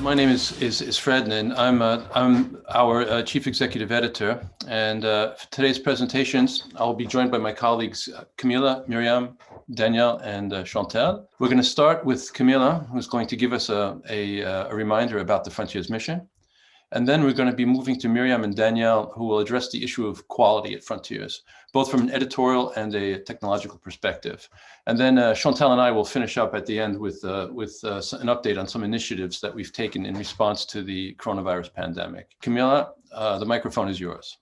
My name is Fred, and I'm our Chief Executive Editor. And for today's presentations, I'll be joined by my colleagues Camilla, Miriam, Danielle, and Chantelle. We're going to start with Camilla, who's going to give us a reminder about the Frontiers mission. And then we're going to be moving to Miriam and Danielle, who will address the issue of quality at Frontiers, both from an editorial and a technological perspective. And then Chantelle and I will finish up at the end with an update on some initiatives that we've taken in response to the coronavirus pandemic. Camilla, the microphone is yours.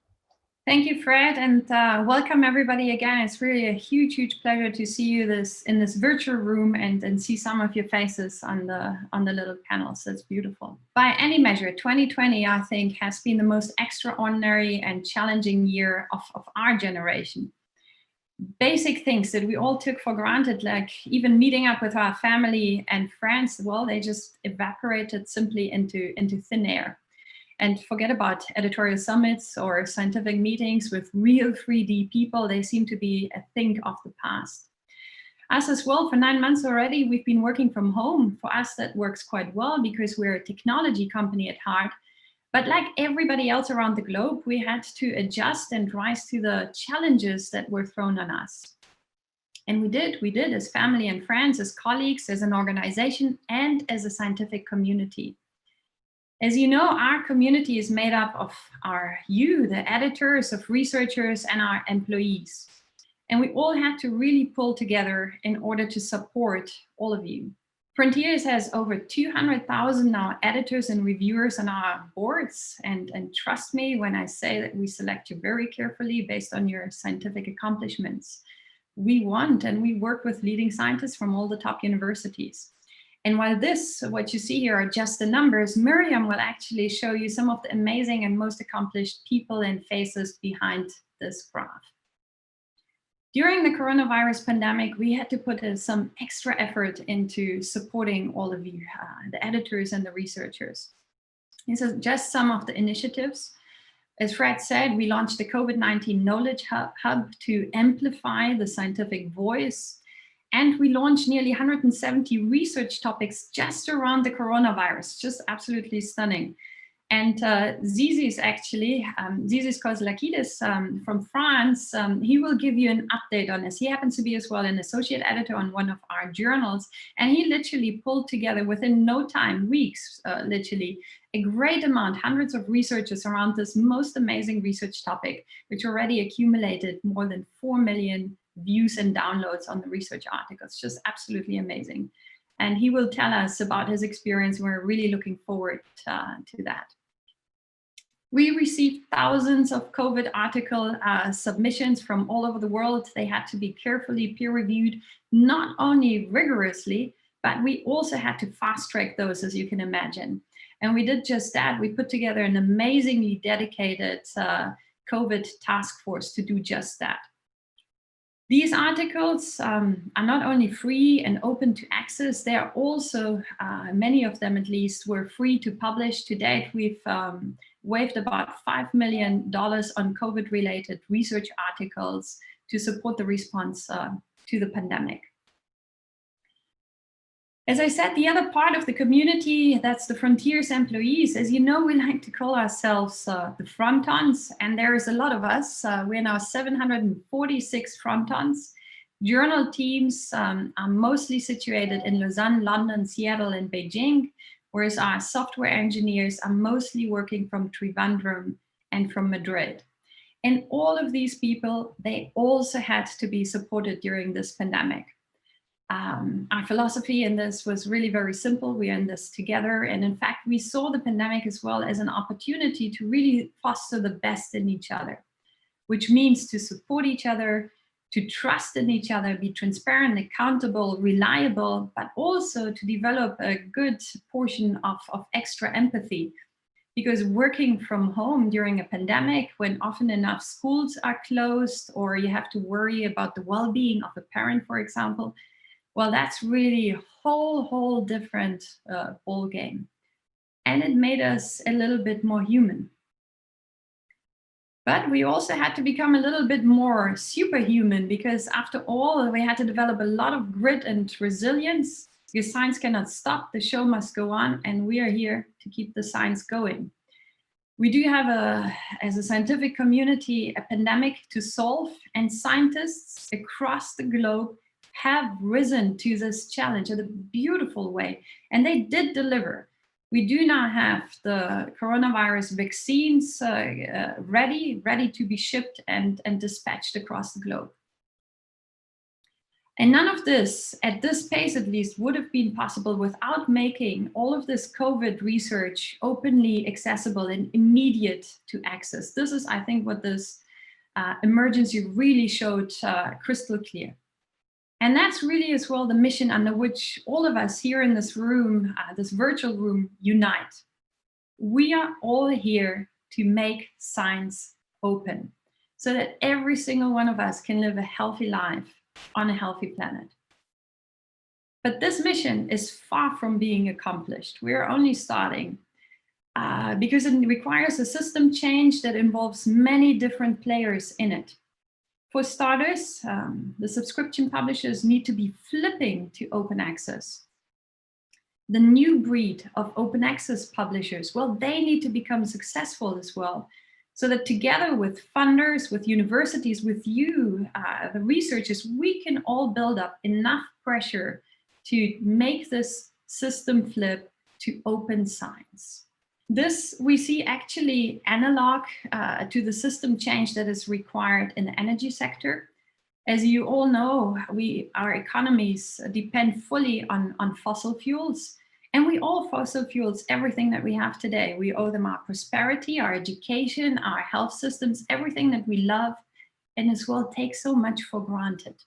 Thank you, Fred, and welcome everybody again. It's really a huge pleasure to see you in this virtual room and see some of your faces on the little panels. That's beautiful. By any measure, 2020, I think, has been the most extraordinary and challenging year of our generation. Basic things that we all took for granted, like even meeting up with our family and friends, well, they just evaporated simply into thin air. And forget about editorial summits or scientific meetings with real 3D people. They seem to be a thing of the past. Us as well, for 9 months already, we've been working from home. For us, that works quite well because we're a technology company at heart. But like everybody else around the globe, we had to adjust and rise to the challenges that were thrown on us. And we did as family and friends, as colleagues, as an organization, and as a scientific community. As you know, our community is made up of the editors, of researchers, and our employees. And we all had to really pull together in order to support all of you. Frontiers has over 200,000 now editors and reviewers on our boards. And trust me when I say that we select you very carefully based on your scientific accomplishments. We want and we work with leading scientists from all the top universities. And while what you see here are just the numbers, Miriam will actually show you some of the amazing and most accomplished people and faces behind this graph. During the coronavirus pandemic, we had to put some extra effort into supporting all of you, the editors and the researchers. These are just some of the initiatives. As Fred said, we launched the COVID-19 Knowledge Hub to amplify the scientific voice. And we launched nearly 170 research topics just around the coronavirus, just absolutely stunning. And Zizis Kozlakidis from France, he will give you an update on this. He happens to be as well an associate editor on one of our journals. And he literally pulled together within no time, weeks, literally, a great amount, hundreds of researchers around this most amazing research topic, which already accumulated more than 4 million views and downloads on the research articles. Just absolutely amazing. And he will tell us about his experience. We're really looking forward to that. We received thousands of COVID article submissions from all over the world. They had to be carefully peer-reviewed, not only rigorously, but we also had to fast-track those, as you can imagine. And we did just that. We put together an amazingly dedicated COVID task force to do just that. These articles are not only free and open to access, they are also, many of them at least, were free to publish. To date, we've waived about $5 million on COVID-related research articles to support the response to the pandemic. As I said, the other part of the community, that's the Frontiers employees. As you know, we like to call ourselves the Frontons, and there is a lot of us. We're now 746 Frontons. Journal teams are mostly situated in Lausanne, London, Seattle, and Beijing, whereas our software engineers are mostly working from Trivandrum and from Madrid. And all of these people, they also had to be supported during this pandemic. Our philosophy in this was really very simple. We are in this together. And in fact, we saw the pandemic as well as an opportunity to really foster the best in each other, which means to support each other, to trust in each other, be transparent, accountable, reliable, but also to develop a good portion of extra empathy. Because working from home during a pandemic, when often enough schools are closed, or you have to worry about the well-being of a parent, for example, well, that's really a whole different ball game. And it made us a little bit more human. But we also had to become a little bit more superhuman, because after all, we had to develop a lot of grit and resilience, because science cannot stop, the show must go on, and we are here to keep the science going. We do have, as a scientific community, a pandemic to solve, and scientists across the globe have risen to this challenge in a beautiful way, and they did deliver. We do now have the coronavirus vaccines ready to be shipped and dispatched across the globe. And none of this, at this pace at least, would have been possible without making all of this COVID research openly accessible and immediate to access. This is, I think, what this emergency really showed crystal clear. And that's really as well the mission under which all of us here in this room, this virtual room, unite. We are all here to make science open so that every single one of us can live a healthy life on a healthy planet. But this mission is far from being accomplished. We're only starting because it requires a system change that involves many different players in it. For starters, the subscription publishers need to be flipping to open access. The new breed of open access publishers, well, they need to become successful as well, so that together with funders, with universities, with you, the researchers, we can all build up enough pressure to make this system flip to open science. This we see actually analog to the system change that is required in the energy sector. As you all know, our economies depend fully on fossil fuels, and we owe fossil fuels everything that we have today. We owe them our prosperity, our education, our health systems, everything that we love, and as well take so much for granted.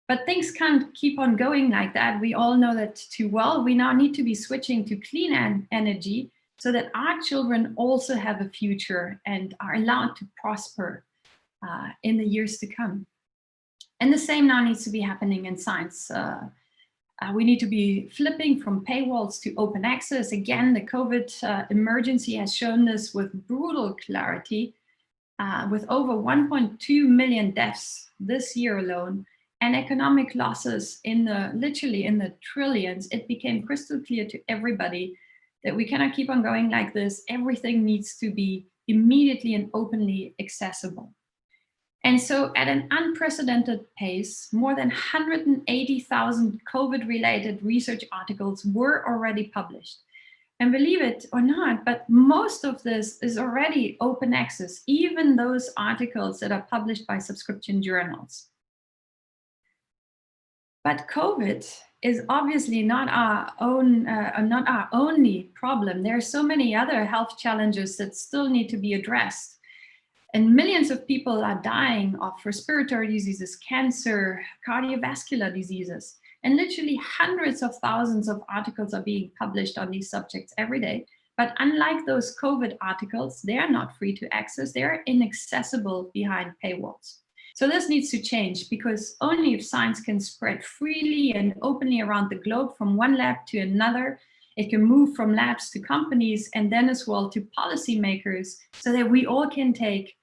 But things can't keep on going like that. We all know that too well. We now need to be switching to clean energy, so that our children also have a future and are allowed to prosper in the years to come. And the same now needs to be happening in science. We need to be flipping from paywalls to open access. Again, the COVID emergency has shown this with brutal clarity, with over 1.2 million deaths this year alone, and economic losses literally in the trillions. It became crystal clear to everybody that we cannot keep on going like this. Everything needs to be immediately and openly accessible. And so at an unprecedented pace, more than 180,000 COVID-related research articles were already published. And believe it or not, but most of this is already open access, even those articles that are published by subscription journals. But COVID is obviously not our only problem. There are so many other health challenges that still need to be addressed. And millions of people are dying of respiratory diseases, cancer, cardiovascular diseases. And literally hundreds of thousands of articles are being published on these subjects every day. But unlike those COVID articles, they are not free to access. They are inaccessible behind paywalls. So this needs to change, because only if science can spread freely and openly around the globe from one lab to another, it can move from labs to companies and then as well to policymakers, so that we all can take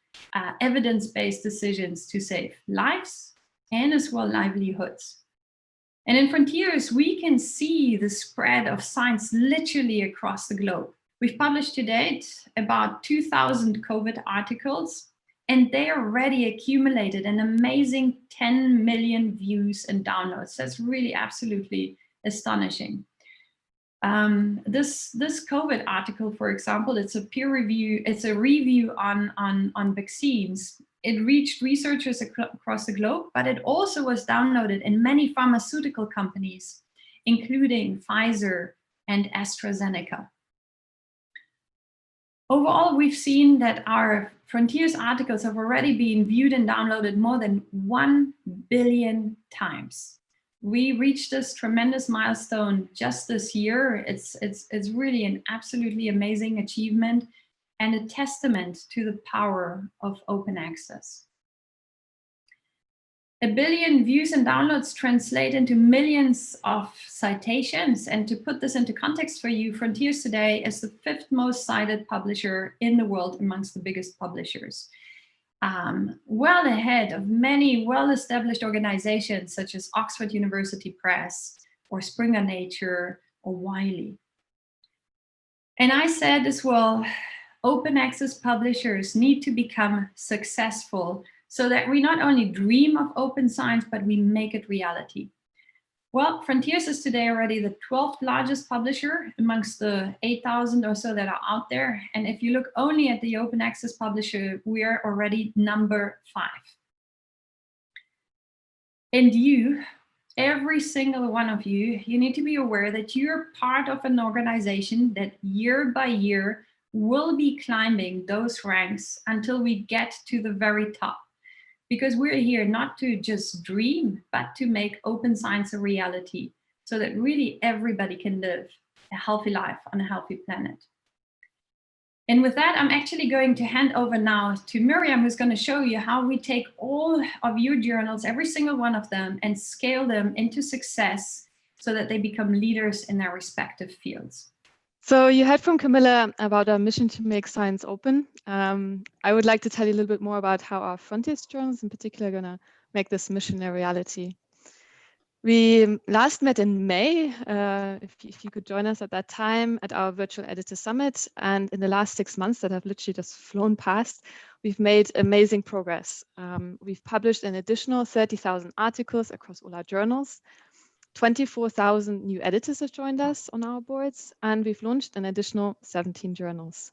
evidence-based decisions to save lives and as well livelihoods. And in Frontiers, we can see the spread of science literally across the globe. We've published to date about 2,000 COVID articles, and they already accumulated an amazing 10 million views and downloads. That's really absolutely astonishing. This COVID article, for example, it's a peer review, it's a review on vaccines. It reached researchers across the globe, but it also was downloaded in many pharmaceutical companies, including Pfizer and AstraZeneca. Overall, we've seen that our Frontiers articles have already been viewed and downloaded more than 1 billion times. We reached this tremendous milestone just this year. It's really an absolutely amazing achievement and a testament to the power of open access. 1 billion views and downloads translate into millions of citations. And to put this into context for you, Frontiers today is the 5th most cited publisher in the world amongst the biggest publishers. Well ahead of many well-established organizations such as Oxford University Press or Springer Nature or Wiley. And I said as well, open access publishers need to become successful so that we not only dream of open science, but we make it reality. Well, Frontiers is today already the 12th largest publisher amongst the 8,000 or so that are out there. And if you look only at the open access publisher, we are already number 5. And you, every single one of you, you need to be aware that you're part of an organization that year by year will be climbing those ranks until we get to the very top. Because we're here not to just dream, but to make open science a reality so that really everybody can live a healthy life on a healthy planet. And with that, I'm actually going to hand over now to Miriam, who's going to show you how we take all of your journals, every single one of them, and scale them into success so that they become leaders in their respective fields. So you heard from Camilla about our mission to make science open. I would like to tell you a little bit more about how our Frontiers journals in particular are going to make this mission a reality. We last met in May, if you could join us at that time, at our virtual editor summit. And in the last 6 months that have literally just flown past, we've made amazing progress. We've published an additional 30,000 articles across all our journals. 24,000 new editors have joined us on our boards, and we've launched an additional 17 journals.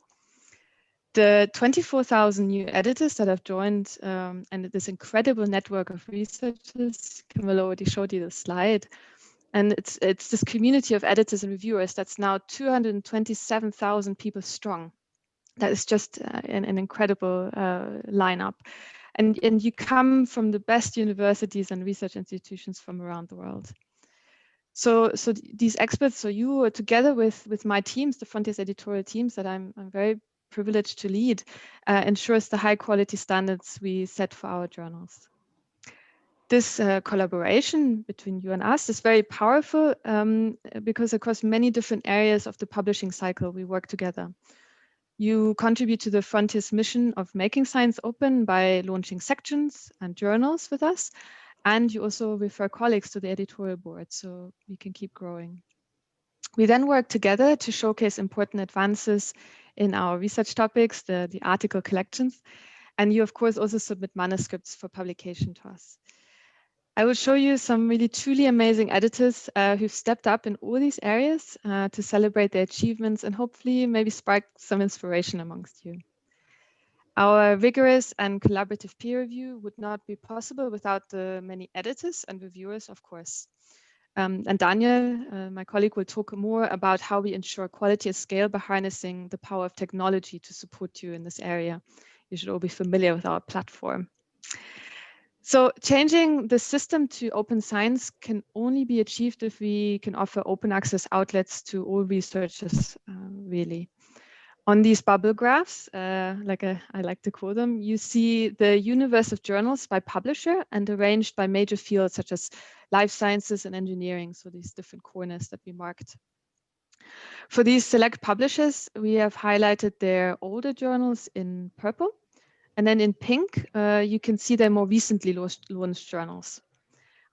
The 24,000 new editors that have joined and this incredible network of researchers, Camilla already showed you the slide, and it's this community of editors and reviewers that's now 227,000 people strong. That is just an incredible lineup. And you come from the best universities and research institutions from around the world. So these experts, so you together with my teams, the Frontiers editorial teams that I'm very privileged to lead, ensures the high quality standards we set for our journals. This collaboration between you and us is very powerful because across many different areas of the publishing cycle, we work together. You contribute to the Frontiers mission of making science open by launching sections and journals with us. And you also refer colleagues to the editorial board so we can keep growing. We then work together to showcase important advances in our research topics, the article collections. And you, of course, also submit manuscripts for publication to us. I will show you some really truly amazing editors who've stepped up in all these areas to celebrate their achievements and hopefully maybe spark some inspiration amongst you. Our rigorous and collaborative peer review would not be possible without the many editors and reviewers, of course. And Daniel, my colleague, will talk more about how we ensure quality at scale by harnessing the power of technology to support you in this area. You should all be familiar with our platform. So changing the system to open science can only be achieved if we can offer open access outlets to all researchers, really. On these bubble graphs, like I like to call them, you see the universe of journals by publisher and arranged by major fields such as life sciences and engineering, so these different corners that we marked. For these select publishers, we have highlighted their older journals in purple, and then in pink, you can see their more recently launched journals.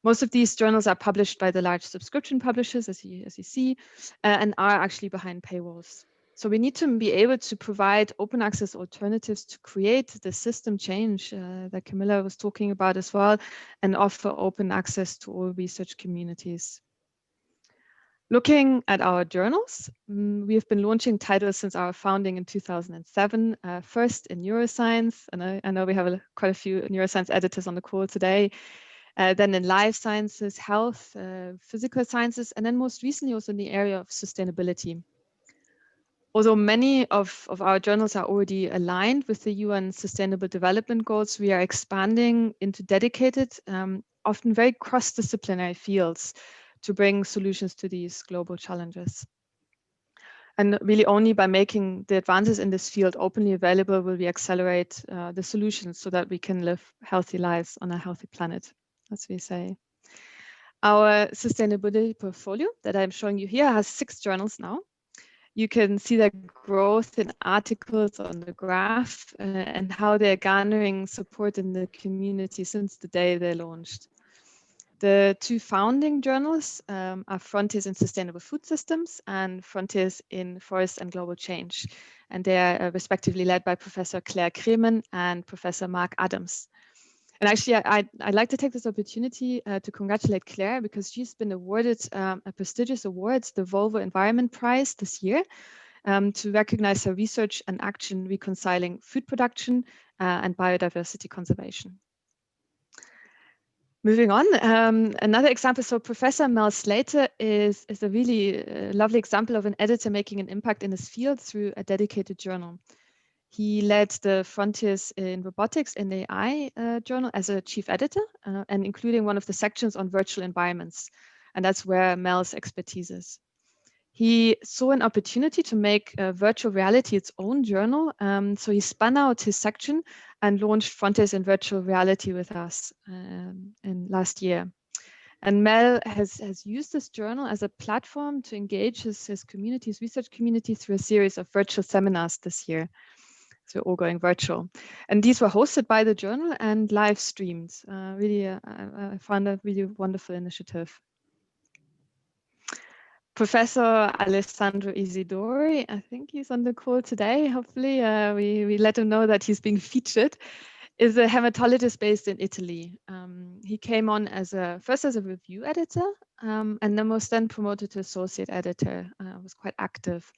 Most of these journals are published by the large subscription publishers, as you see, and are actually behind paywalls. So we need to be able to provide open access alternatives to create the system change that Camilla was talking about as well, and offer open access to all research communities. Looking at our journals, we have been launching titles since our founding in 2007, first in neuroscience, and I know we have quite a few neuroscience editors on the call today, then in life sciences, health, physical sciences, and then most recently also in the area of sustainability. Although many of our journals are already aligned with the UN Sustainable Development Goals, we are expanding into dedicated, often very cross-disciplinary fields to bring solutions to these global challenges. And really only by making the advances in this field openly available will we accelerate the solutions so that we can live healthy lives on a healthy planet, as we say. Our sustainability portfolio that I'm showing you here has 6 journals now. You can see the growth in articles on the graph and how they're garnering support in the community since the day they launched. The 2 founding journals are Frontiers in Sustainable Food Systems and Frontiers in Forest and Global Change. And they are respectively led by Professor Claire Kremen and Professor Mark Adams. And actually, I'd like to take this opportunity to congratulate Claire because she's been awarded a prestigious award, the Volvo Environment Prize this year, to recognize her research and action reconciling food production and biodiversity conservation. Moving on, another example. So Professor Mel Slater is a really lovely example of an editor making an impact in his field through a dedicated journal. He led the Frontiers in Robotics and AI journal as a chief editor and including one of the sections on virtual environments. And that's where Mel's expertise is. He saw an opportunity to make virtual reality its own journal. So he spun out his section and launched Frontiers in Virtual Reality with us in last year. And Mel has used this journal as a platform to engage his community, his research community, through a series of virtual seminars this year. So all going virtual. And these were hosted by the journal and live streamed. Really, I found a really wonderful initiative. Professor Alessandro Isidori, I think he's on the call today. Hopefully we let him know that he's being featured, is a hematologist based in Italy. He came on first as a review editor and then was then promoted to associate editor, was quite active.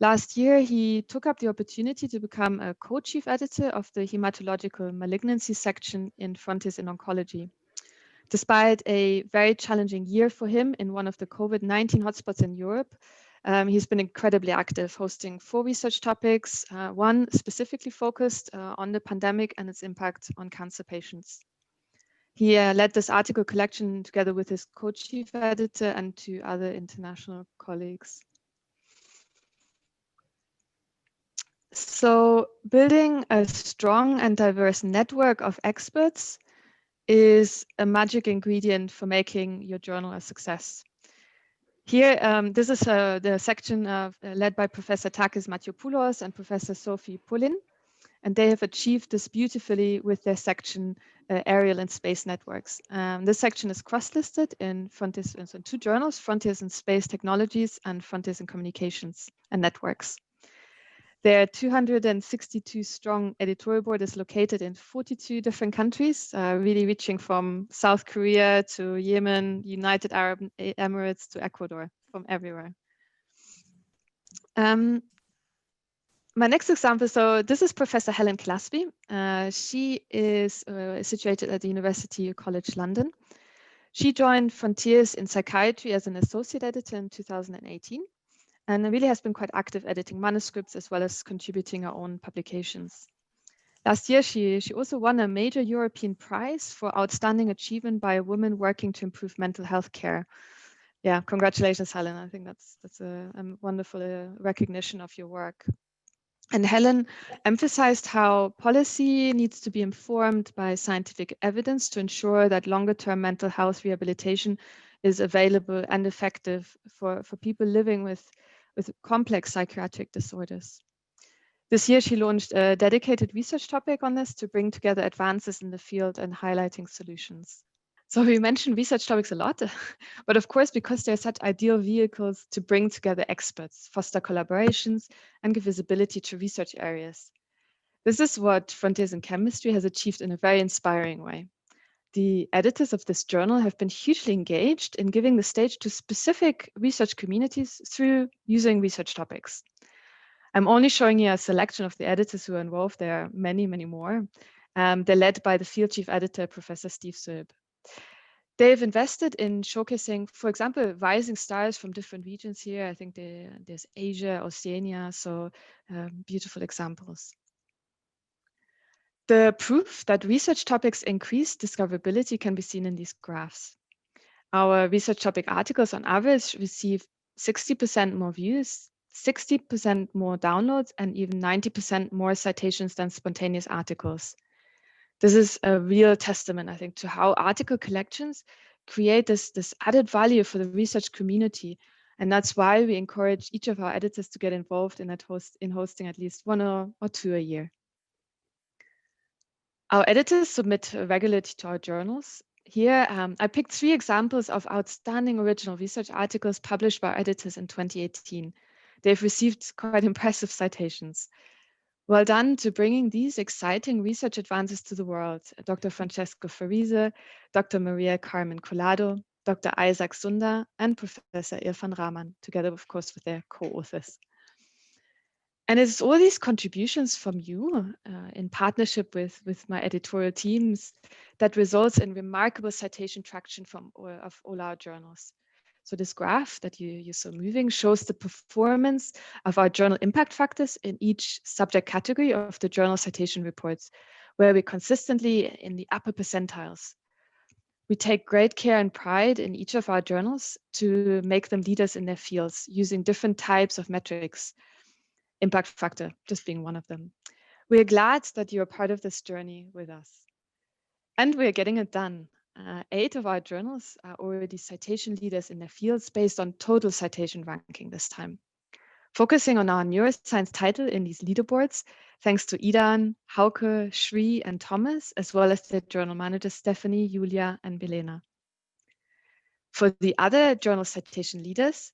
Last year, he took up the opportunity to become a co-chief editor of the hematological malignancy section in Frontiers in Oncology. Despite a very challenging year for him in one of the COVID-19 hotspots in Europe, he's been incredibly active, hosting 4 research topics, one specifically focused on the pandemic and its impact on cancer patients. He led this article collection together with his co-chief editor and 2 other international colleagues. So building a strong and diverse network of experts is a magic ingredient for making your journal a success. Here, this is the section led by Professor Takis Mathiopoulos and Professor Sophie Poulin, and they have achieved this beautifully with their section Aerial and Space Networks. This section is cross-listed in Frontiers in 2 journals, Frontiers in Space Technologies and Frontiers in Communications and Networks. Their 262 strong editorial board is located in 42 different countries, really reaching from South Korea to Yemen, United Arab Emirates to Ecuador, from everywhere. My next example, so this is Professor Helen Clasby. She is situated at the University College London. She joined Frontiers in Psychiatry as an associate editor in 2018. And really has been quite active editing manuscripts as well as contributing her own publications. Last year, she also won a major European prize for outstanding achievement by a woman working to improve mental health care. Yeah, congratulations, Helen. I think that's a wonderful recognition of your work. And Helen emphasized how policy needs to be informed by scientific evidence to ensure that longer-term mental health rehabilitation is available and effective for people living with complex psychiatric disorders. This year, she launched a dedicated research topic on this to bring together advances in the field and highlighting solutions. So we mentioned research topics a lot, but of course, because they're such ideal vehicles to bring together experts, foster collaborations, and give visibility to research areas. This is what Frontiers in Chemistry has achieved in a very inspiring way. the editors of this journal have been hugely engaged in giving the stage to specific research communities through using research topics. I'm only showing you a selection of the editors who are involved. There are many, many more. They're led by the field chief editor, Professor Steve Söb. They've invested in showcasing, for example, rising stars from different regions here. I think there's Asia, Oceania, so beautiful examples. The proof that research topics increase discoverability can be seen in these graphs. Our research topic articles on average receive 60% more views, 60% more downloads, and even 90% more citations than spontaneous articles. This is a real testament, I think, to how article collections create this added value for the research community. And that's why we encourage each of our editors to get involved in hosting at least one or two a year. Our editors submit regularly to our journals. Here, I picked 3 examples of outstanding original research articles published by editors in 2018. They've received quite impressive citations. Well done to bringing these exciting research advances to the world, Dr. Francesco Farise, Dr. Maria Carmen Collado, Dr. Isaac Sunda, and Professor Irfan Rahman, together, of course, with their co-authors. And it's all these contributions from you in partnership with my editorial teams that results in remarkable citation traction of all our journals. So this graph that you saw moving shows the performance of our journal impact factors in each subject category of the journal citation reports, where we're consistently in the upper percentiles. We take great care and pride in each of our journals to make them leaders in their fields using different types of metrics. Impact factor just being one of them. We're glad that you're part of this journey with us. And we're getting it done. 8 of our journals are already citation leaders in their fields based on total citation ranking this time. Focusing on our neuroscience title in these leaderboards, thanks to Idan, Hauke, Shri, and Thomas, as well as their journal managers Stephanie, Julia, and Belena. For the other journal citation leaders,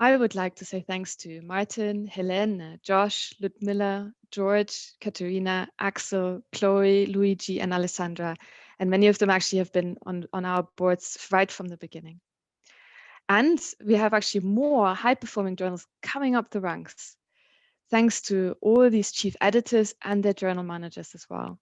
I would like to say thanks to Martin, Helene, Josh, Ludmilla, George, Katerina, Axel, Chloe, Luigi, and Alessandra. And many of them actually have been on our boards right from the beginning. And we have actually more high-performing journals coming up the ranks, thanks to all these chief editors and their journal managers as well.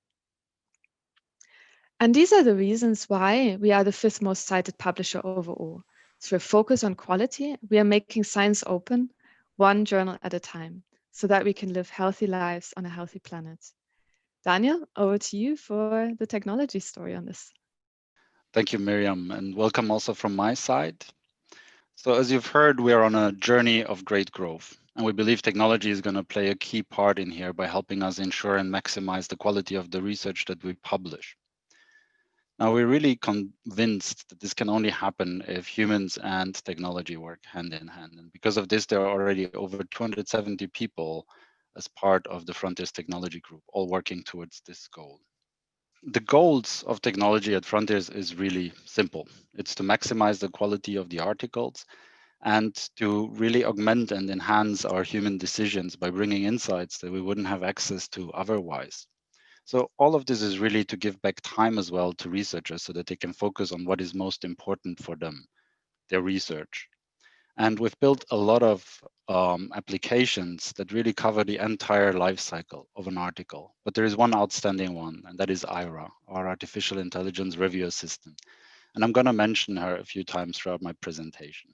And these are the reasons why we are the 5th most cited publisher overall. Through a focus on quality, we are making science open, one journal at a time, so that we can live healthy lives on a healthy planet. Daniel, over to you for the technology story on this. Thank you, Miriam, and welcome also from my side. So as you've heard, we are on a journey of great growth, and we believe technology is going to play a key part in here by helping us ensure and maximize the quality of the research that we publish. Now, we're really convinced that this can only happen if humans and technology work hand in hand. And because of this, there are already over 270 people as part of the Frontiers Technology Group, all working towards this goal. The goals of technology at Frontiers is really simple. It's to maximize the quality of the articles and to really augment and enhance our human decisions by bringing insights that we wouldn't have access to otherwise. So all of this is really to give back time as well to researchers so that they can focus on what is most important for them, their research. And we've built a lot of applications that really cover the entire life cycle of an article. But there is one outstanding one, and that is IRA, our artificial intelligence review assistant. And I'm going to mention her a few times throughout my presentation.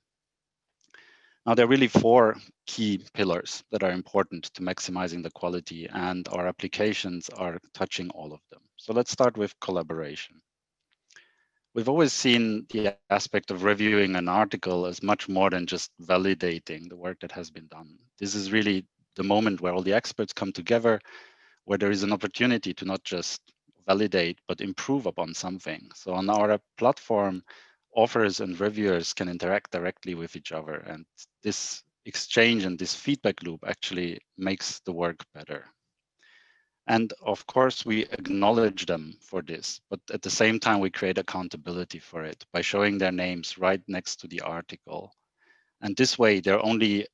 Now, there are really 4 key pillars that are important to maximizing the quality, and our applications are touching all of them. So let's start with collaboration. We've always seen the aspect of reviewing an article as much more than just validating the work that has been done. This is really the moment where all the experts come together, where there is an opportunity to not just validate, but improve upon something. So on our platform, authors and reviewers can interact directly with each other. And this exchange and this feedback loop actually makes the work better. And of course, we acknowledge them for this, but at the same time, we create accountability for it by showing their names right next to the article. And this way, they're only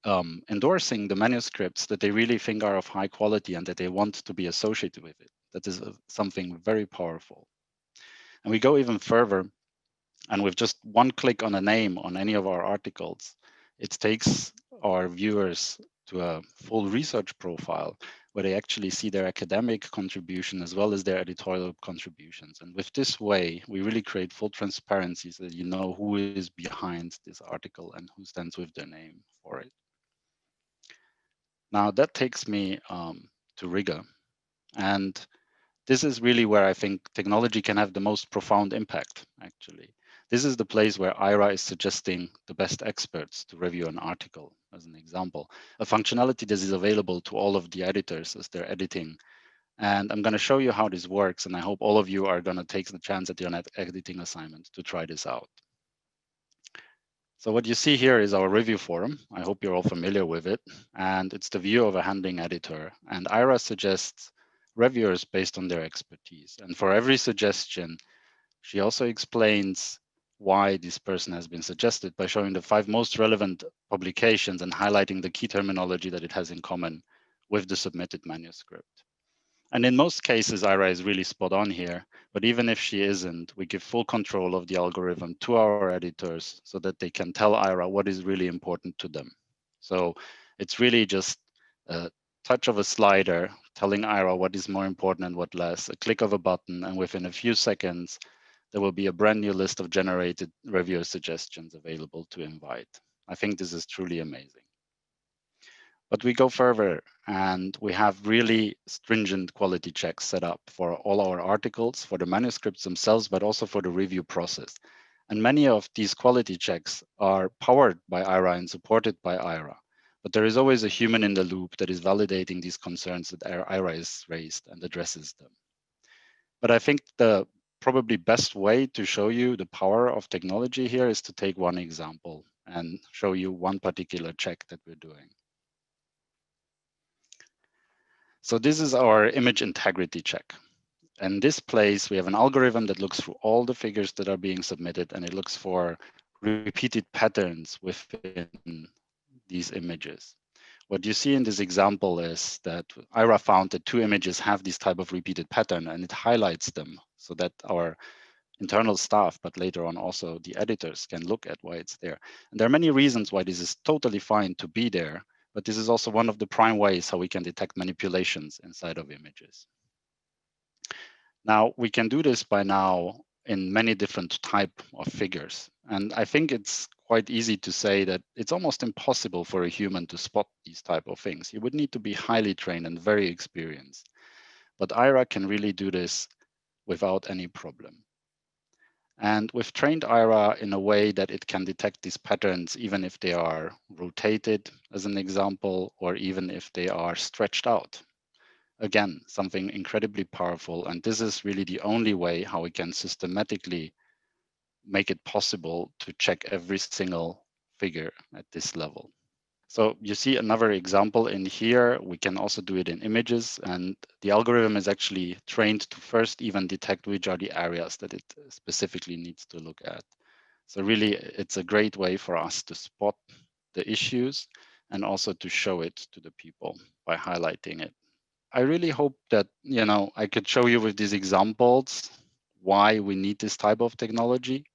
endorsing the manuscripts that they really think are of high quality and that they want to be associated with it. That is something very powerful. And we go even further, and with just one click on a name on any of our articles, it takes our viewers to a full research profile where they actually see their academic contribution as well as their editorial contributions. And with this way, we really create full transparency so that you know who is behind this article and who stands with their name for it. Now that takes me to rigor. And this is really where I think technology can have the most profound impact, actually. This is the place where IRA is suggesting the best experts to review an article, as an example, a functionality that is available to all of the editors as they're editing. And I'm going to show you how this works, and I hope all of you are going to take the chance at your editing assignment to try this out. So what you see here is our review forum. I hope you're all familiar with it. And it's the view of a handling editor. And IRA suggests reviewers based on their expertise. And for every suggestion, she also explains why this person has been suggested by showing the 5 most relevant publications and highlighting the key terminology that it has in common with the submitted manuscript. And in most cases, IRA is really spot on here. But even if she isn't, we give full control of the algorithm to our editors so that they can tell IRA what is really important to them. So it's really just a touch of a slider telling IRA what is more important and what less, a click of a button, and within a few seconds, there will be a brand new list of generated reviewer suggestions available to invite. I think this is truly amazing. But we go further, and we have really stringent quality checks set up for all our articles, for the manuscripts themselves, but also for the review process. And many of these quality checks are powered by IRA and supported by IRA. But there is always a human in the loop that is validating these concerns that IRA is raised and addresses them. But I think the probably best way to show you the power of technology here is to take one example and show you one particular check that we're doing. So this is our image integrity check. In this place, we have an algorithm that looks through all the figures that are being submitted, and it looks for repeated patterns within these images. What you see in this example is that IRA found that 2 images have this type of repeated pattern, and it highlights them so that our internal staff, but later on also the editors, can look at why it's there. And there are many reasons why this is totally fine to be there, but this is also one of the prime ways how we can detect manipulations inside of images. Now, we can do this by now in many different type of figures. And I think it's quite easy to say that it's almost impossible for a human to spot these type of things. You would need to be highly trained and very experienced. But IRA can really do this without any problem. And we've trained IRA in a way that it can detect these patterns even if they are rotated, as an example, or even if they are stretched out. Again, something incredibly powerful. And this is really the only way how we can systematically make it possible to check every single figure at this level. So you see another example in here. We can also do it in images, and the algorithm is actually trained to first even detect which are the areas that it specifically needs to look at. So really, it's a great way for us to spot the issues and also to show it to the people by highlighting it. I really hope that, I could show you with these examples why we need this type of technology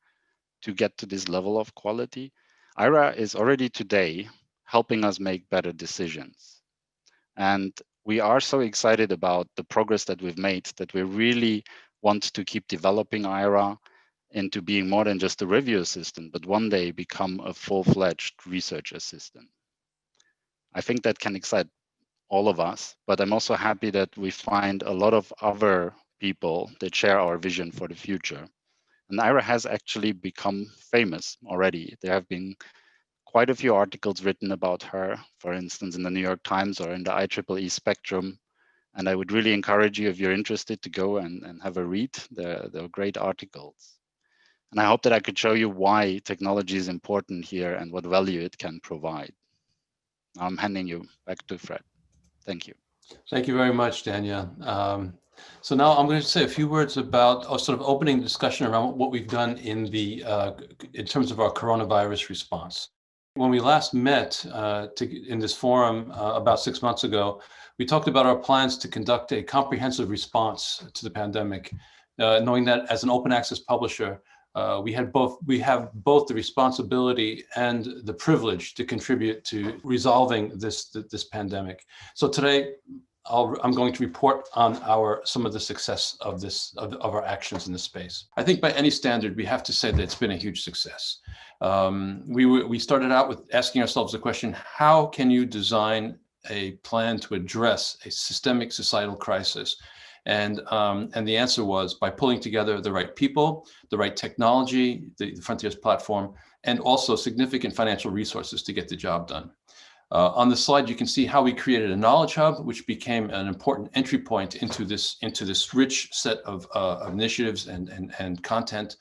to get to this level of quality. IRA is already today helping us make better decisions. And we are so excited about the progress that we've made that we really want to keep developing IRA into being more than just a review assistant, but one day become a full-fledged research assistant. I think that can excite all of us, but I'm also happy that we find a lot of other people that share our vision for the future. And IRA has actually become famous already. There have been quite a few articles written about her, for instance, in the New York Times or in the IEEE Spectrum. And I would really encourage you, if you're interested, to go and have a read. They're great articles. And I hope that I could show you why technology is important here and what value it can provide. Now I'm handing you back to Fred. Thank you. Thank you very much, Danielle. So now I'm going to say a few words about sort of opening discussion around what we've done in terms of our coronavirus response. When we last met in this forum about 6 months ago, we talked about our plans to conduct a comprehensive response to the pandemic knowing that as an open access publisher, we have both the responsibility and the privilege to contribute to resolving this pandemic. So today, I'm going to report on some of the success of our actions in this space. I think by any standard, we have to say that it's been a huge success. We started out with asking ourselves the question: how can you design a plan to address a systemic societal crisis? And the answer was by pulling together the right people, the right technology, the Frontiers platform, and also significant financial resources to get the job done. On the slide, you can see how we created a knowledge hub, which became an important entry point into this rich set of initiatives and content.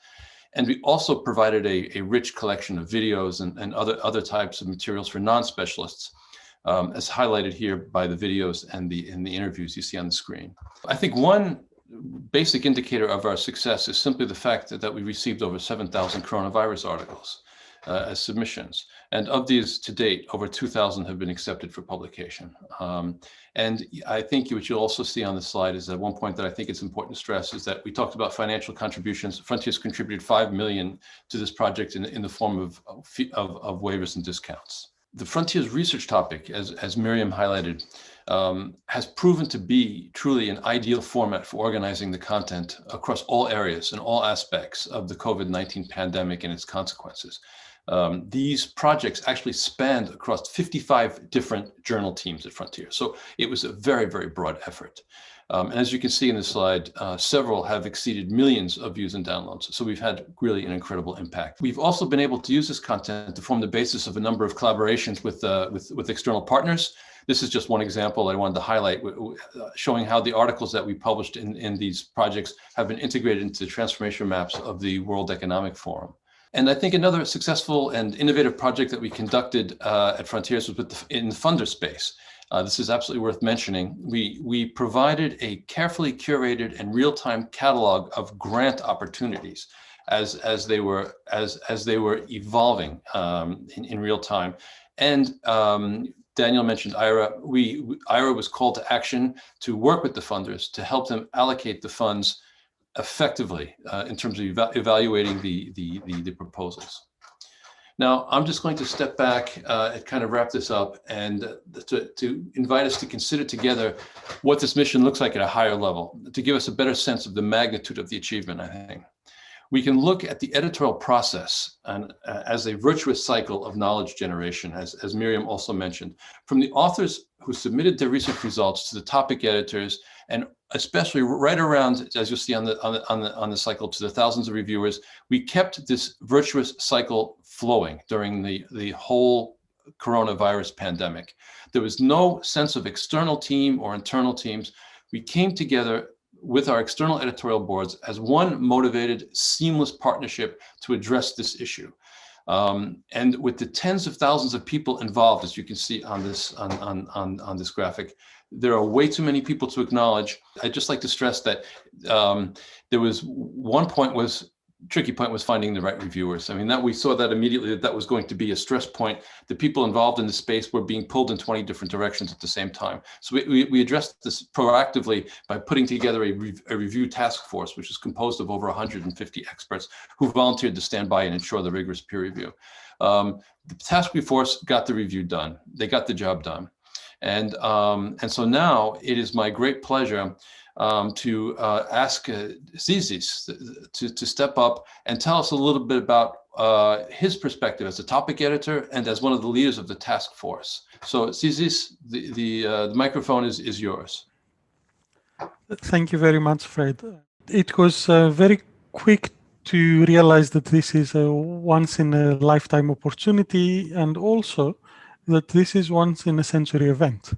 And we also provided a rich collection of videos and other types of materials for non-specialists, as highlighted here by the videos and the interviews you see on the screen. I think one basic indicator of our success is simply the fact that we received over 7,000 coronavirus articles as submissions. And of these to date, over 2,000 have been accepted for publication. And I think what you'll also see on the slide is that one point that I think it's important to stress is that we talked about financial contributions. Frontiers contributed $5 million to this project in the form of waivers and discounts. The Frontiers research topic, as Miriam highlighted, has proven to be truly an ideal format for organizing the content across all areas and all aspects of the COVID-19 pandemic and its consequences. These projects actually spanned across 55 different journal teams at Frontier. So it was a very, very broad effort. And as you can see in the slide, several have exceeded millions of views and downloads. So we've had really an incredible impact. We've also been able to use this content to form the basis of a number of collaborations with external partners. This is just one example I wanted to highlight, showing how the articles that we published in these projects have been integrated into the transformation maps of the World Economic Forum. And I think another successful and innovative project that we conducted at Frontiers was in the funder space. This is absolutely worth mentioning. We provided a carefully curated and real-time catalog of grant opportunities as they were evolving in real time. And Daniel mentioned IRA. IRA was called to action to work with the funders to help them allocate the funds effectively in terms of evaluating the proposals. Now, I'm just going to step back and kind of wrap this up and to invite us to consider together what this mission looks like at a higher level, to give us a better sense of the magnitude of the achievement, I think. We can look at the editorial process and, as a virtuous cycle of knowledge generation, as Miriam also mentioned, from the authors who submitted their research results to the topic editors, and especially right around, as you'll see on the cycle, to the thousands of reviewers. We kept this virtuous cycle flowing during the whole coronavirus pandemic. There was no sense of external team or internal teams. We came together with our external editorial boards as one motivated, seamless partnership to address this issue. And with the tens of thousands of people involved, as you can see on this graphic, there are way too many people to acknowledge. I'd just like to stress that there was tricky point was finding the right reviewers. I mean, that we saw that immediately that was going to be a stress point. The people involved in the space were being pulled in 20 different directions at the same time. So we addressed this proactively by putting together a review task force, which is composed of over 150 experts who volunteered to stand by and ensure the rigorous peer review. The task force got the review done. They got the job done. And so now it is my great pleasure to ask Zizis to step up and tell us a little bit about his perspective as a topic editor and as one of the leaders of the task force. So Zizis, the microphone is yours. Thank you very much, Fred. It was very quick to realize that this is a once-in-a-lifetime opportunity, and also that this is once-in-a-century event.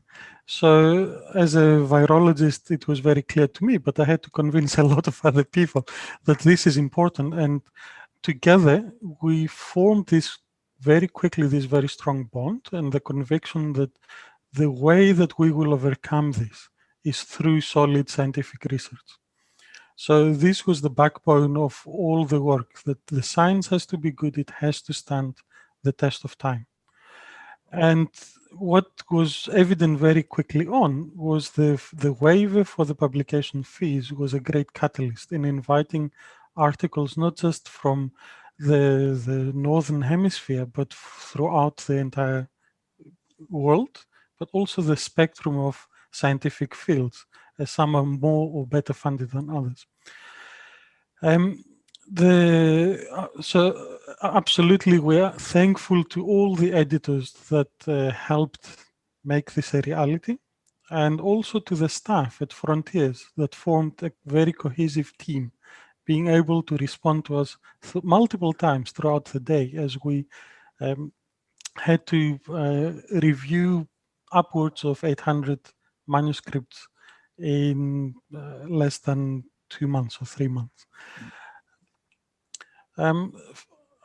So as a virologist, it was very clear to me, but I had to convince a lot of other people that this is important. And together, we formed this very quickly, this very strong bond, and the conviction that the way that we will overcome this is through solid scientific research. So this was the backbone of all the work, that the science has to be good, it has to stand the test of time. And what was evident very quickly on was the waiver for the publication fees was a great catalyst in inviting articles not just from the Northern Hemisphere, but throughout the entire world, but also the spectrum of scientific fields, as some are more or better funded than others. Absolutely, we are thankful to all the editors that helped make this a reality, and also to the staff at Frontiers that formed a very cohesive team, being able to respond to us multiple times throughout the day as we had to review upwards of 800 manuscripts in less than 2 months or 3 months.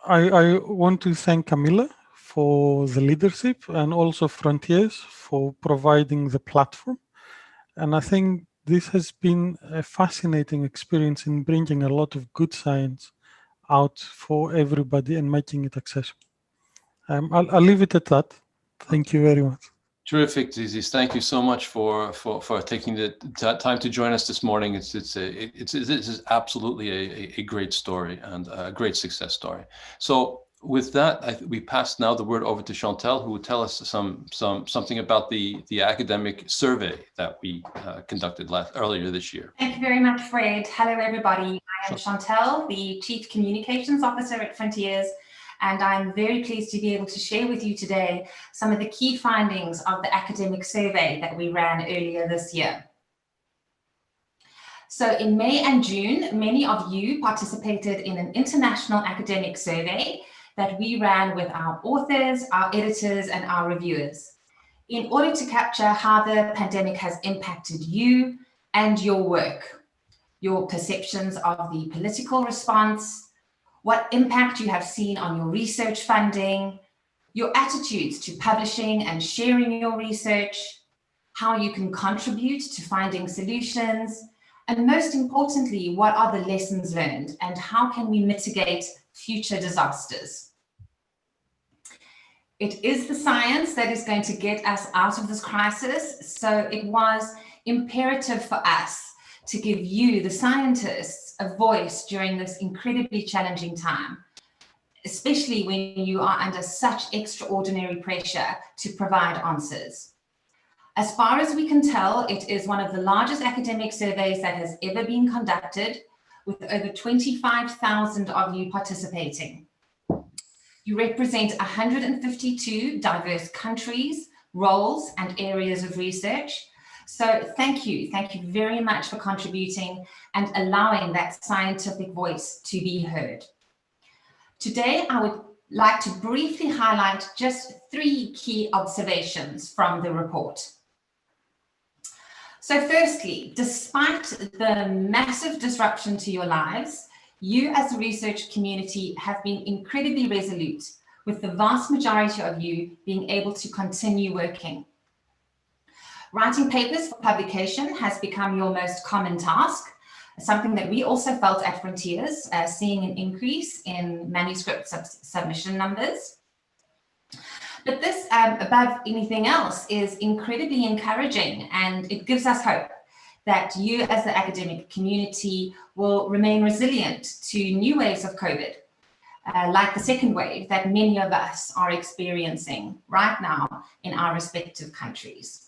I want to thank Camilla for the leadership and also Frontiers for providing the platform. And I think this has been a fascinating experience in bringing a lot of good science out for everybody and making it accessible. I'll leave it at that. Thank you very much. Terrific, Zizis. Thank you so much for taking the time to join us this morning. This is absolutely a great story and a great success story. So with that, we pass now the word over to Chantelle, who will tell us something about the academic survey that we conducted earlier this year. Thank you very much, Fred. Hello, everybody. I am Chantelle, the Chief Communications Officer at Frontiers, and I'm very pleased to be able to share with you today some of the key findings of the academic survey that we ran earlier this year. So in May and June, many of you participated in an international academic survey that we ran with our authors, our editors, and our reviewers in order to capture how the pandemic has impacted you and your work, your perceptions of the political response, what impact you have seen on your research funding, your attitudes to publishing and sharing your research, how you can contribute to finding solutions, and most importantly, what are the lessons learned and how can we mitigate future disasters? It is the science that is going to get us out of this crisis, so it was imperative for us to give you, the scientists, a voice during this incredibly challenging time, especially when you are under such extraordinary pressure to provide answers. As far as we can tell, it is one of the largest academic surveys that has ever been conducted, with over 25,000 of you participating. You represent 152 diverse countries, roles, and areas of research. So thank you very much for contributing and allowing that scientific voice to be heard. Today, I would like to briefly highlight just 3 key observations from the report. So firstly, despite the massive disruption to your lives, you as a research community have been incredibly resolute, with the vast majority of you being able to continue working. Writing papers for publication has become your most common task, something that we also felt at Frontiers, seeing an increase in manuscript submission numbers. But this, above anything else, is incredibly encouraging, and it gives us hope that you as the academic community will remain resilient to new waves of COVID, like the second wave that many of us are experiencing right now in our respective countries.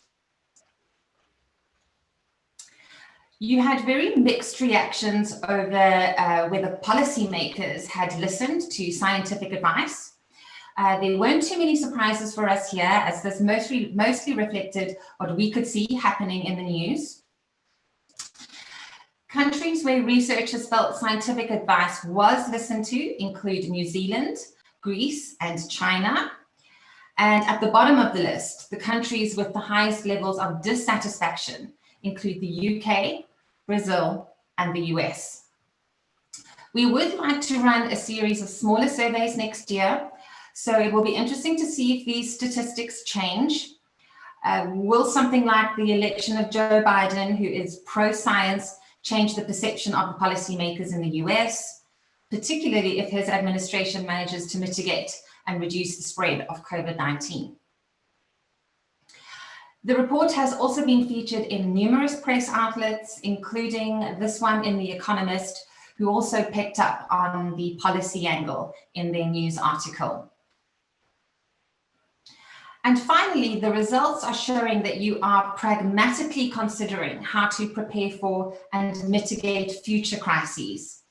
You had very mixed reactions over whether policymakers had listened to scientific advice. There weren't too many surprises for us here, as this mostly reflected what we could see happening in the news. Countries where researchers felt scientific advice was listened to include New Zealand, Greece, and China. And at the bottom of the list, the countries with the highest levels of dissatisfaction include the UK, Brazil, and the US. We would like to run a series of smaller surveys next year, so it will be interesting to see if these statistics change. Will something like the election of Joe Biden, who is pro-science, change the perception of the policymakers in the US, particularly if his administration manages to mitigate and reduce the spread of COVID-19? The report has also been featured in numerous press outlets, including this one in The Economist, who also picked up on the policy angle in their news article. And finally, the results are showing that you are pragmatically considering how to prepare for and mitigate future crises.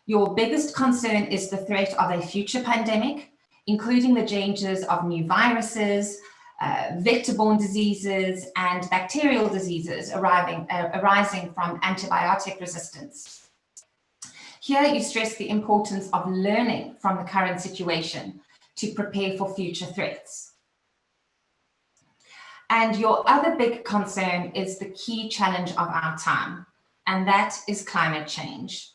Your biggest concern is the threat of a future pandemic, including the dangers of new viruses, vector-borne diseases, and bacterial diseases arising from antibiotic resistance. Here you stress the importance of learning from the current situation to prepare for future threats. And your other big concern is the key challenge of our time, and that is climate change.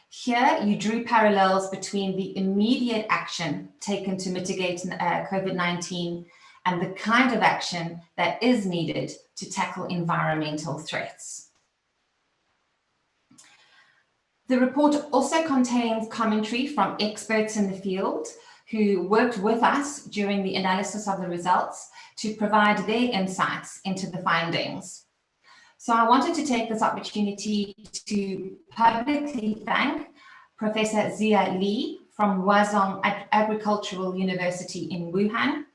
Here you drew parallels between the immediate action taken to mitigate COVID-19 and the kind of action that is needed to tackle environmental threats. The report also contains commentary from experts in the field who worked with us during the analysis of the results to provide their insights into the findings. So I wanted to take this opportunity to publicly thank Professor Zia Li from Huazhong Agricultural University in Wuhan,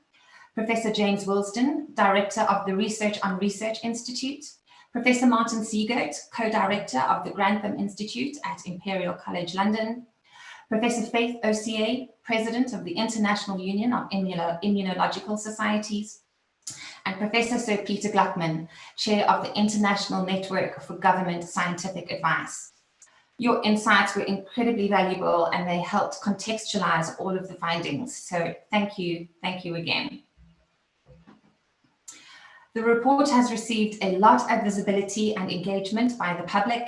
Professor James Wilsden, Director of the Research on Research Institute, Professor Martin Siegert, Co-Director of the Grantham Institute at Imperial College London, Professor Faith Osier, President of the International Union of Immunological Societies, and Professor Sir Peter Gluckman, Chair of the International Network for Government Scientific Advice. Your insights were incredibly valuable and they helped contextualize all of the findings. So thank you again. The report has received a lot of visibility and engagement by the public,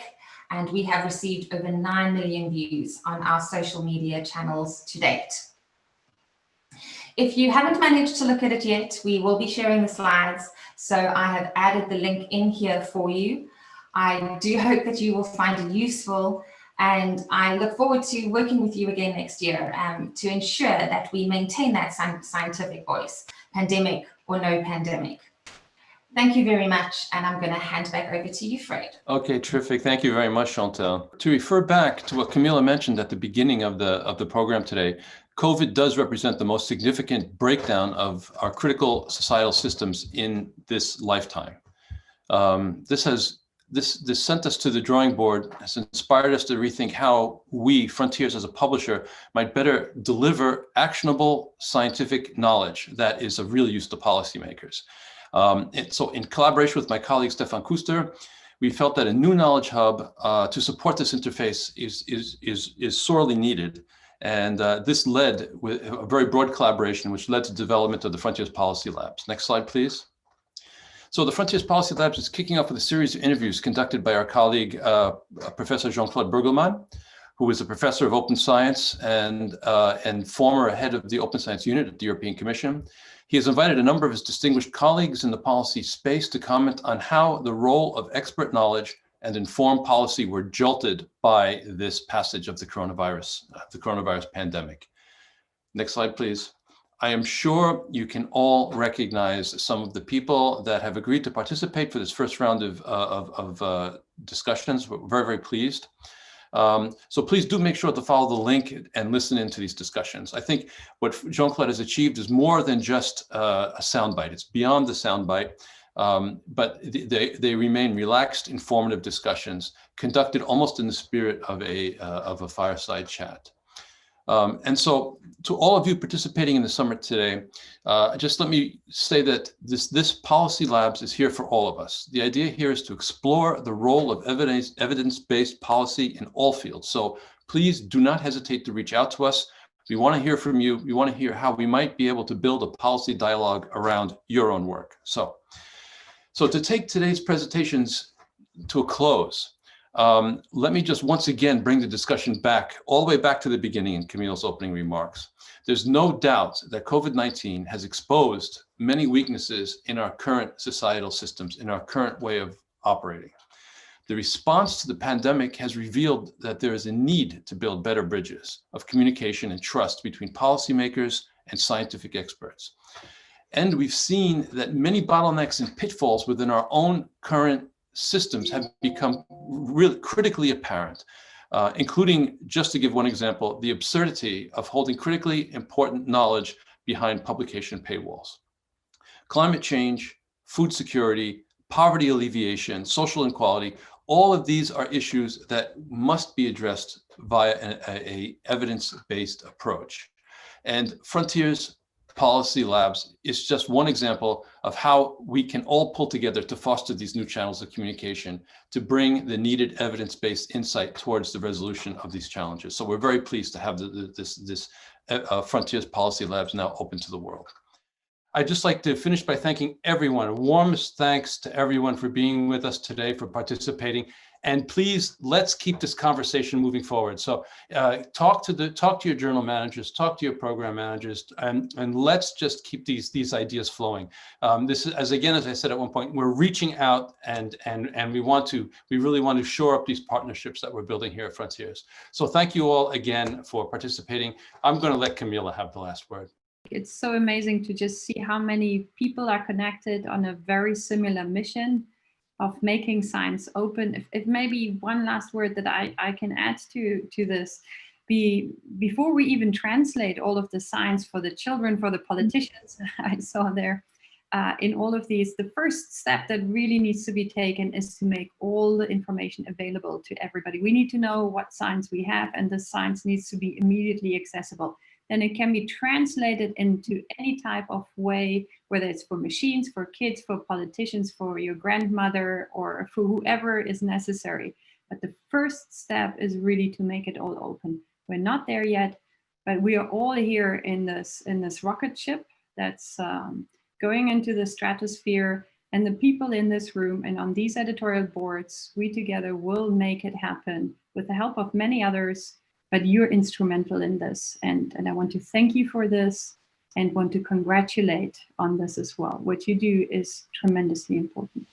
and we have received over 9 million views on our social media channels to date. If you haven't managed to look at it yet, we will be sharing the slides, so I have added the link in here for you. I do hope that you will find it useful, and I look forward to working with you again next year to ensure that we maintain that scientific voice, pandemic or no pandemic. Thank you very much, and I'm going to hand back over to you, Fred. Okay, terrific. Thank you very much, Chantelle. To refer back to what Camilla mentioned at the beginning of the program today, COVID does represent the most significant breakdown of our critical societal systems in this lifetime. This sent us to the drawing board, has inspired us to rethink how we, Frontiers as a publisher, might better deliver actionable scientific knowledge that is of real use to policymakers. So in collaboration with my colleague Stefan Kuster, we felt that a new knowledge hub to support this interface is sorely needed. And this led with a very broad collaboration, which led to development of the Frontiers Policy Labs. Next slide, please. So the Frontiers Policy Labs is kicking off with a series of interviews conducted by our colleague, Professor Jean-Claude Bergelmann, who is a professor of open science and former head of the Open Science Unit at the European Commission. He has invited a number of his distinguished colleagues in the policy space to comment on how the role of expert knowledge and informed policy were jolted by this passage of the coronavirus pandemic. Next slide, please. I am sure you can all recognize some of the people that have agreed to participate for this first round of discussions. We're very, very pleased. So please do make sure to follow the link and listen into these discussions. I think what Jean-Claude has achieved is more than just a soundbite. It's beyond the soundbite, but they remain relaxed, informative discussions conducted almost in the spirit of a fireside chat. And so to all of you participating in the summit today, just let me say that this Policy Labs is here for all of us. The idea here is to explore the role of evidence-based policy in all fields. So please do not hesitate to reach out to us. We want to hear from you. We want to hear how we might be able to build a policy dialogue around your own work. So to take today's presentations to a close, let me just once again bring the discussion back, all the way back to the beginning in Camille's opening remarks. There's no doubt that COVID-19 has exposed many weaknesses in our current societal systems, in our current way of operating. The response to the pandemic has revealed that there is a need to build better bridges of communication and trust between policymakers and scientific experts. And we've seen that many bottlenecks and pitfalls within our own current systems have become really critically apparent, including, just to give one example, the absurdity of holding critically important knowledge behind publication paywalls. Climate change, food security, poverty alleviation, social inequality, all of these are issues that must be addressed via an evidence-based approach. And Frontiers Policy Labs is just one example of how we can all pull together to foster these new channels of communication to bring the needed evidence-based insight towards the resolution of these challenges. So we're very pleased to have this Frontiers Policy Labs now open to the world. I'd just like to finish by thanking everyone. Warmest thanks to everyone for being with us today, for participating. And please, let's keep this conversation moving forward. So talk to your journal managers, talk to your program managers, and let's just keep these ideas flowing. This is, as I said at one point, we're reaching out and we really want to shore up these partnerships that we're building here at Frontiers. So thank you all again for participating. I'm going to let Camilla have the last word. It's so amazing to just see how many people are connected on a very similar mission of making science open. If maybe one last word that I can add to this, before we even translate all of the science for the children, for the politicians, I saw there, in all of these, the first step that really needs to be taken is to make all the information available to everybody. We need to know what science we have, and the science needs to be immediately accessible. Then it can be translated into any type of way, whether it's for machines, for kids, for politicians, for your grandmother, or for whoever is necessary. But the first step is really to make it all open. We're not there yet, but we are all here in this rocket ship that's going into the stratosphere, and the people in this room and on these editorial boards, we together will make it happen with the help of many others. But you're instrumental in this, and I want to thank you for this and want to congratulate on this as well. What you do is tremendously important.